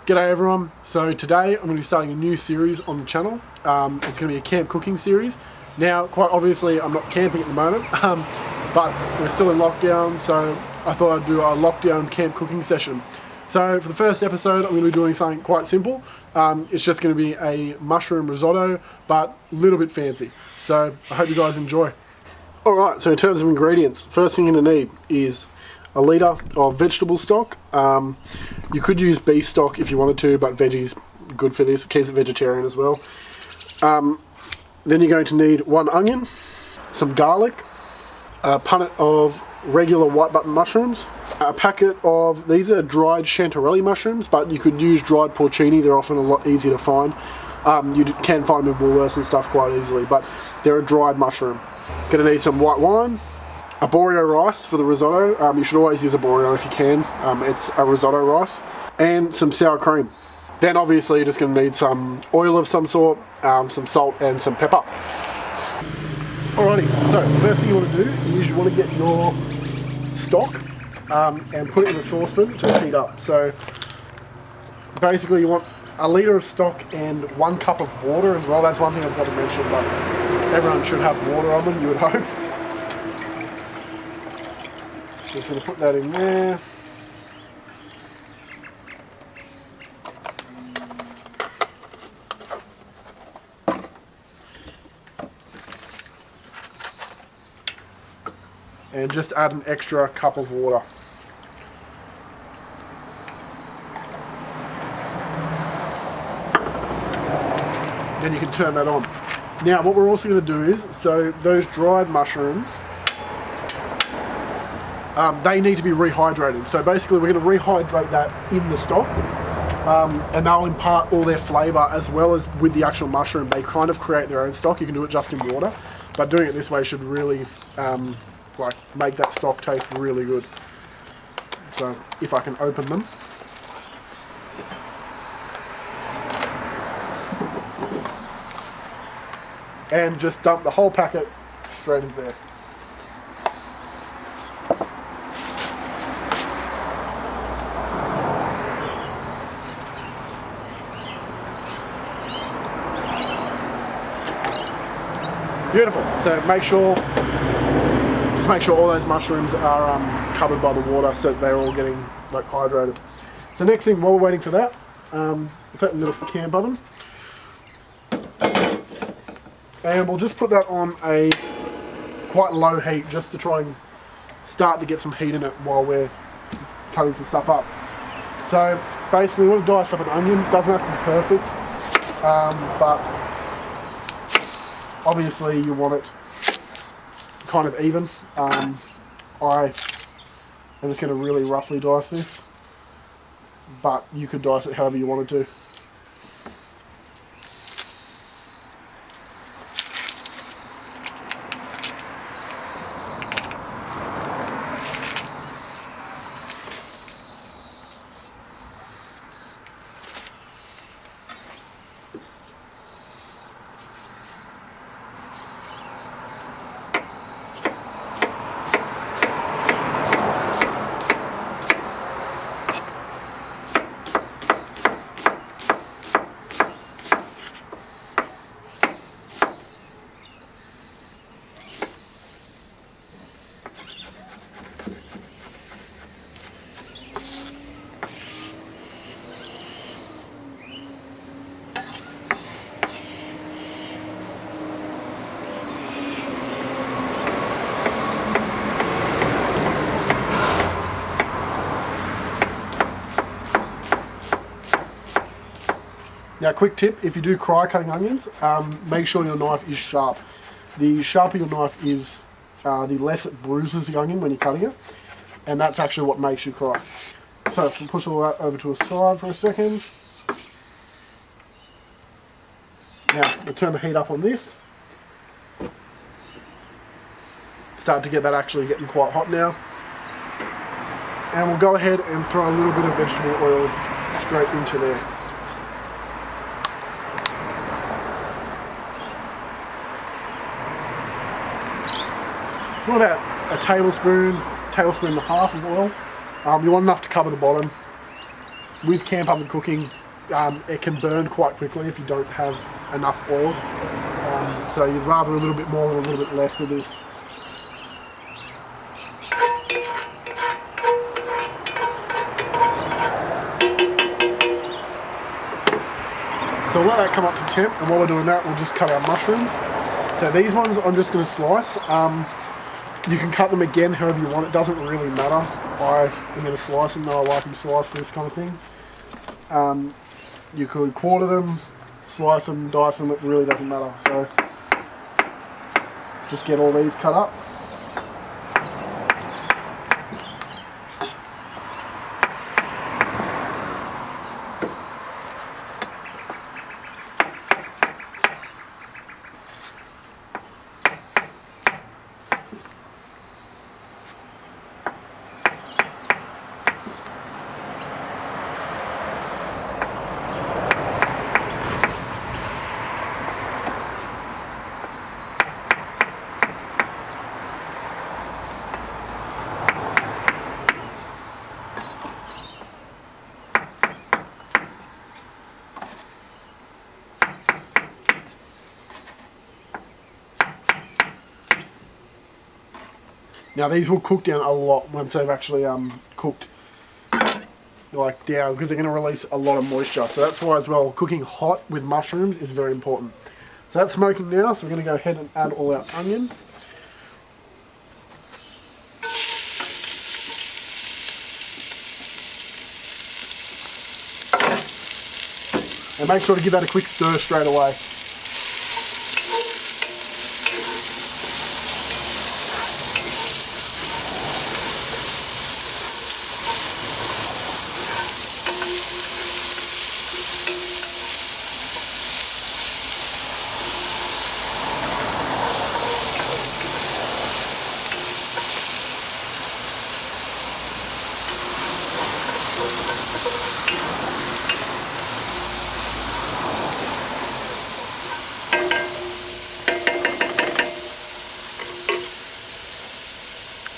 G'day everyone. So today I'm going to be starting a new series on the channel. It's going to be a camp cooking series. Now, quite obviously I'm not camping at the moment, but we're still in lockdown, so I thought I'd do a lockdown camp cooking session. So for the first episode I'm going to be doing something quite simple. It's just going to be a mushroom risotto, but a little bit fancy. So I hope you guys enjoy. Alright, so in terms of ingredients, first thing you're going to need is a litre of vegetable stock. You could use beef stock if you wanted to, but veggie's good for this. Keeps it vegetarian as well. Then you're going to need 1 onion, some garlic, a punnet of regular white button mushrooms, a packet of, these are dried chanterelle mushrooms, but you could use dried porcini. They're often a lot easier to find. You can find them in Woolworths and stuff quite easily, but they're a dried mushroom. Going to need some white wine, Arborio rice for the risotto. You should always use Arborio if you can. It's a risotto rice. And some sour cream. Then obviously you're just going to need some oil of some sort, some salt and some pepper. Alrighty, so the first thing you want to do is you want to get your stock and put it in a saucepan to heat up. So basically you want a litre of stock and 1 cup of water as well. That's one thing I've got to mention, but everyone should have water on them, you would hope. Just going to put that in there. And just add an extra cup of water. Then you can turn that on. Now what we're also going to do is, so those dried mushrooms, they need to be rehydrated. So basically we're going to rehydrate that in the stock, and they'll impart all their flavour as well as with the actual mushroom. They kind of create their own stock. You can do it just in water, but doing it this way should really make that stock taste really good. So if I can open them. And just dump the whole packet straight into there. Beautiful. So just make sure all those mushrooms are covered by the water, so they're all getting hydrated. So next thing, while we're waiting for that, we'll take the little camp oven, and we'll just put that on a quite low heat, just to try and start to get some heat in it while we're cutting some stuff up. So basically, we want to dice up an onion. It doesn't have to be perfect, but obviously you want it kind of even. I'm just going to really roughly dice this, but you could dice it however you wanted to. Now, quick tip, if you do cry cutting onions, make sure your knife is sharp. The sharper your knife is, the less it bruises the onion when you're cutting it, and that's actually what makes you cry. So we'll push all that over to a side for a second. Now, we'll turn the heat up on this. Start to get that actually getting quite hot now. And we'll go ahead and throw a little bit of vegetable oil straight into there. So about a tablespoon and a half of oil. You want enough to cover the bottom. with camp oven cooking, it can burn quite quickly if you don't have enough oil. So you'd rather a little bit more than a little bit less with this. So we'll let that come up to temp, and while we're doing that, we'll just cut our mushrooms. So these ones I'm just going to slice. You can cut them again however you want, it doesn't really matter. I'm going to slice them, though I like them sliced for this kind of thing. You could quarter them, slice them, dice them, it really doesn't matter. So just get all these cut up. Now these will cook down a lot once they've actually cooked like down, because they're going to release a lot of moisture. So that's why as well, cooking hot with mushrooms is very important. So that's smoking now, so we're going to go ahead and add all our onion. And make sure to give that a quick stir straight away.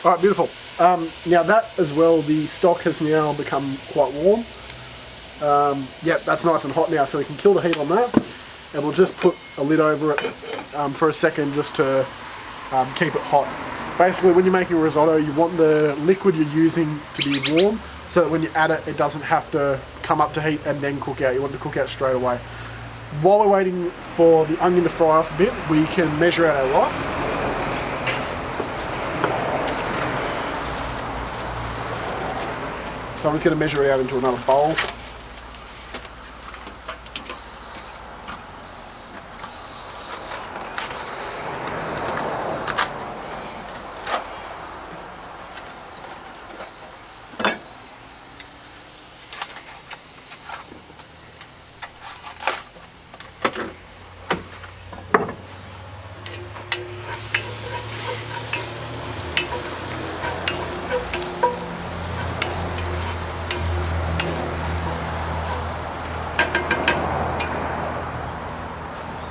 Alright, beautiful. Now that as well, the stock has now become quite warm. Yep, that's nice and hot now, so we can kill the heat on that. And we'll just put a lid over it for a second just to keep it hot. Basically, when you're making risotto, you want the liquid you're using to be warm, so that when you add it, it doesn't have to come up to heat and then cook out. You want it to cook out straight away. While we're waiting for the onion to fry off a bit, we can measure out our rice. So I'm just going to measure it out into another bowl.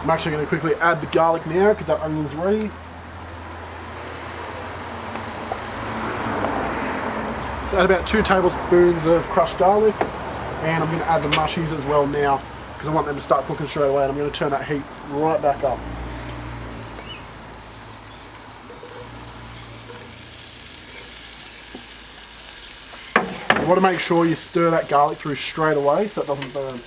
I'm actually going to quickly add the garlic now because that onion's ready. So add about 2 tablespoons of crushed garlic, and I'm going to add the mushies as well now because I want them to start cooking straight away, and I'm going to turn that heat right back up. You want to make sure you stir that garlic through straight away so it doesn't burn.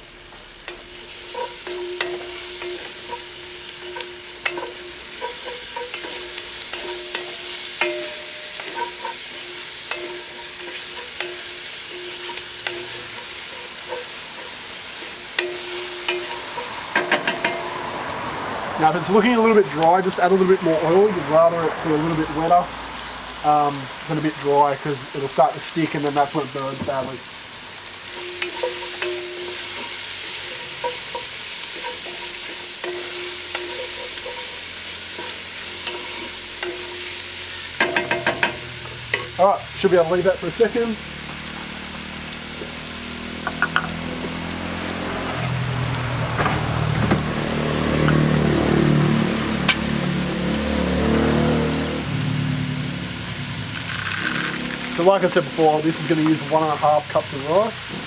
Now if it's looking a little bit dry, just add a little bit more oil. You'd rather it be a little bit wetter than a bit dry, because it'll start to stick and then that's when it burns badly. Alright, should be able to leave that for a second. So like I said before, this is going to use 1.5 cups of rice.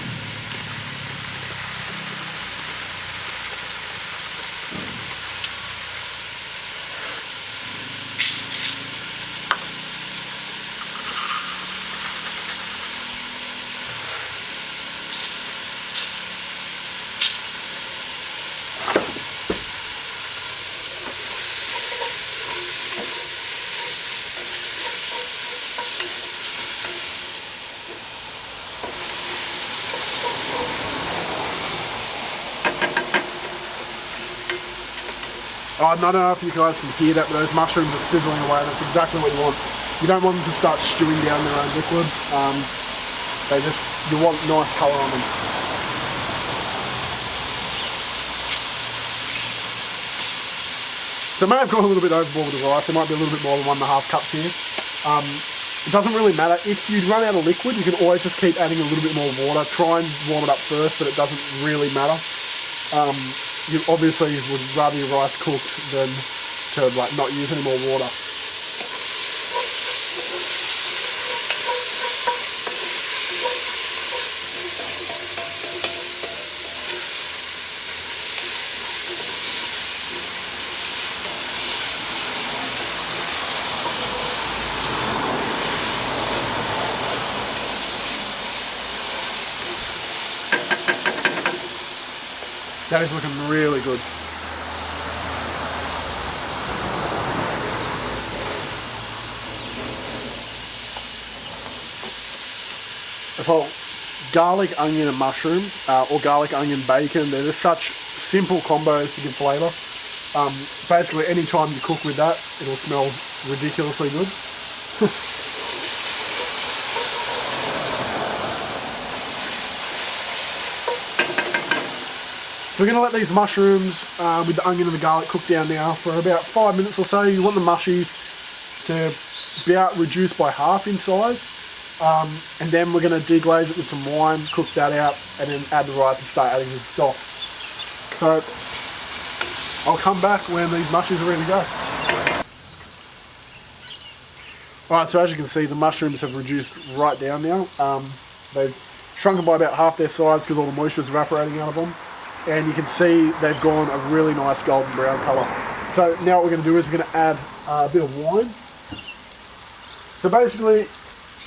pardon, I don't know if you guys can hear that, but those mushrooms are sizzling away. That's exactly what you want. You don't want them to start stewing down their own liquid. You want nice colour on them. So I may have gone a little bit overboard with the rice. There might be a little bit more than 1.5 cups here. It doesn't really matter. If you run out of liquid, you can always just keep adding a little bit more water. Try and warm it up first, but it doesn't really matter. You obviously would rather your rice cooked than to like not use any more water. That is looking really good. Garlic, onion and mushroom, or garlic, onion, bacon, they're just such simple combos to give flavour. Basically any time you cook with that, it'll smell ridiculously good. So we're going to let these mushrooms with the onion and the garlic cook down now for about 5 minutes or so. You want the mushies to be about reduced by half in size. And then we're going to deglaze it with some wine, cook that out, and then add the rice and start adding the stock. So I'll come back when these mushies are ready to go. Alright, so as you can see, the mushrooms have reduced right down now. They've shrunken by about half their size because all the moisture is evaporating out of them. And you can see they've gone a really nice golden brown colour. So now what we're going to do is we're going to add a bit of wine. So basically,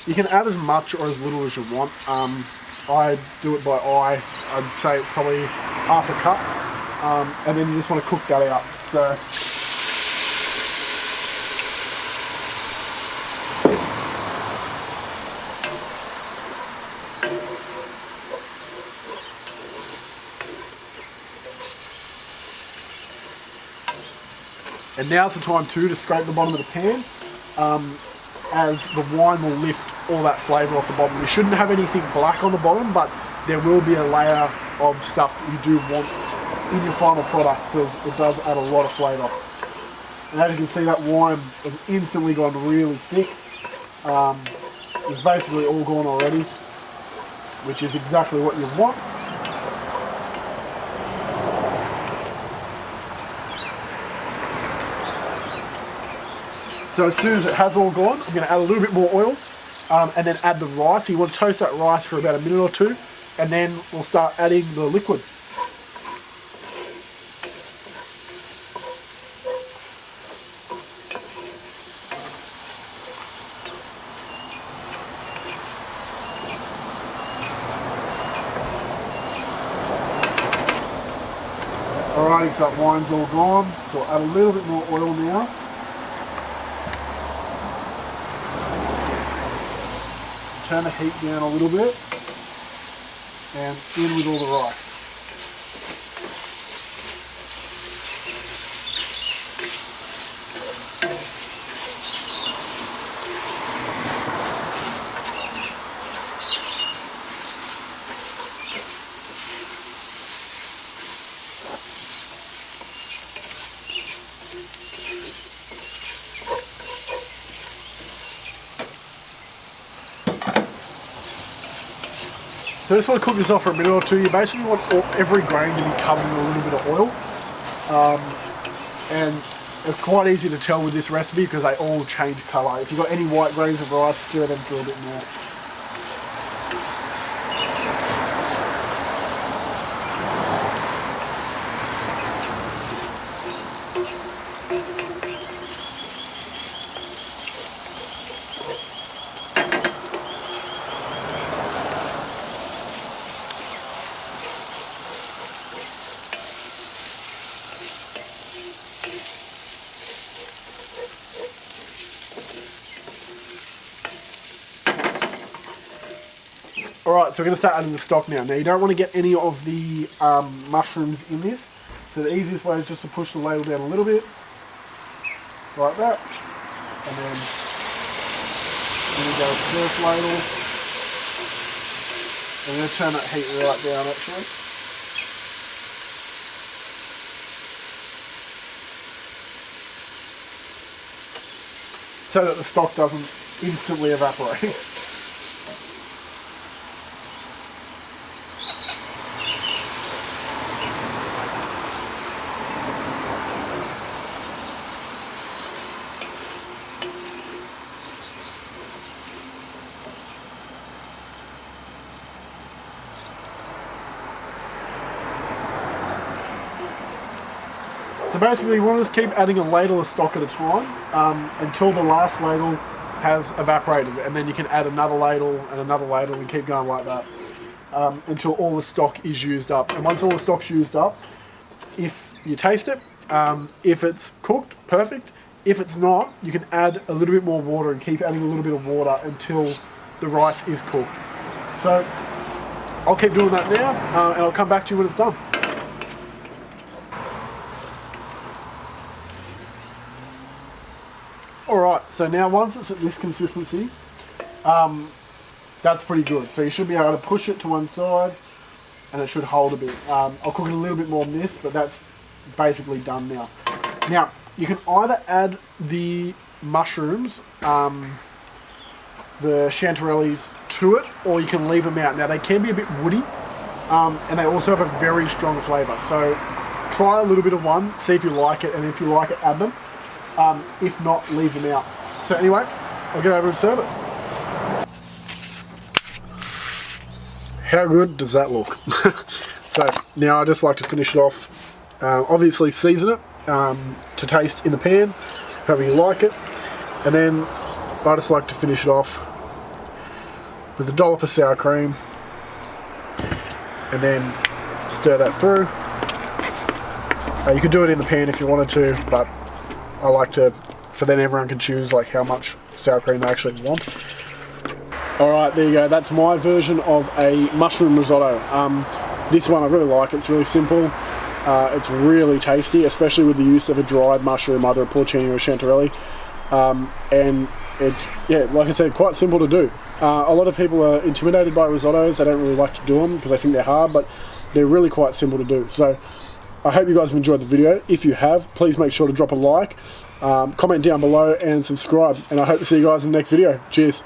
you can add as much or as little as you want. I do it by eye. I'd say it's probably half a cup. And then you just want to cook that out. So and now's the time too to scrape the bottom of the pan, as the wine will lift all that flavour off the bottom. You shouldn't have anything black on the bottom, but there will be a layer of stuff that you do want in your final product because it does add a lot of flavour. And as you can see, that wine has instantly gone really thick. It's basically all gone already, which is exactly what you want. So as soon as it has all gone, I'm going to add a little bit more oil and then add the rice. So you want to toast that rice for about a minute or two, and then we'll start adding the liquid. Alrighty, so that wine's all gone. So I'll add a little bit more oil now. Turn the heat down a little bit and in with all the rice. So I just want to cook this off for a minute or two. You basically want every grain to be covered in a little bit of oil. And it's quite easy to tell with this recipe because they all change colour. If you've got any white grains of rice, stir them through a bit more. Alright, so we're going to start adding the stock now. Now you don't want to get any of the mushrooms in this, So the easiest way is just to push the ladle down a little bit, like that, and then go with the first ladle. I'm going to turn that heat right down actually. So that the stock doesn't instantly evaporate. So basically you want to just keep adding a ladle of stock at a time until the last ladle has evaporated, and then you can add another ladle and keep going like that until all the stock is used up. And once all the stock's used up, if you taste it, if it's cooked, perfect. If it's not, you can add a little bit more water and keep adding a little bit of water until the rice is cooked. So I'll keep doing that now and I'll come back to you when it's done. Alright, so now once it's at this consistency, that's pretty good. So you should be able to push it to one side and it should hold a bit. I'll cook it a little bit more than this, but that's basically done now. Now, you can either add the mushrooms, the chanterelles to it, or you can leave them out. Now they can be a bit woody, and they also have a very strong flavour. So try a little bit of one, see if you like it, and if you like it, add them. If not, leave them out. So anyway, I'll get over and serve it. How good does that look? So now I just like to finish it off. Obviously season it to taste in the pan, however you like it. And then I just like to finish it off with a dollop of sour cream. And then stir that through. You could do it in the pan if you wanted to, but I like to, so then everyone can choose like how much sour cream they actually want. Alright, there you go, that's my version of a mushroom risotto. This one I really like, it's really simple, it's really tasty, especially with the use of a dried mushroom, either a porcini or a chanterelle. And it's, yeah, like I said, quite simple to do. A lot of people are intimidated by risottos, they don't really like to do them because they think they're hard, but they're really quite simple to do. So I hope you guys have enjoyed the video. If you have, please make sure to drop a like, comment down below and subscribe. And I hope to see you guys in the next video. Cheers.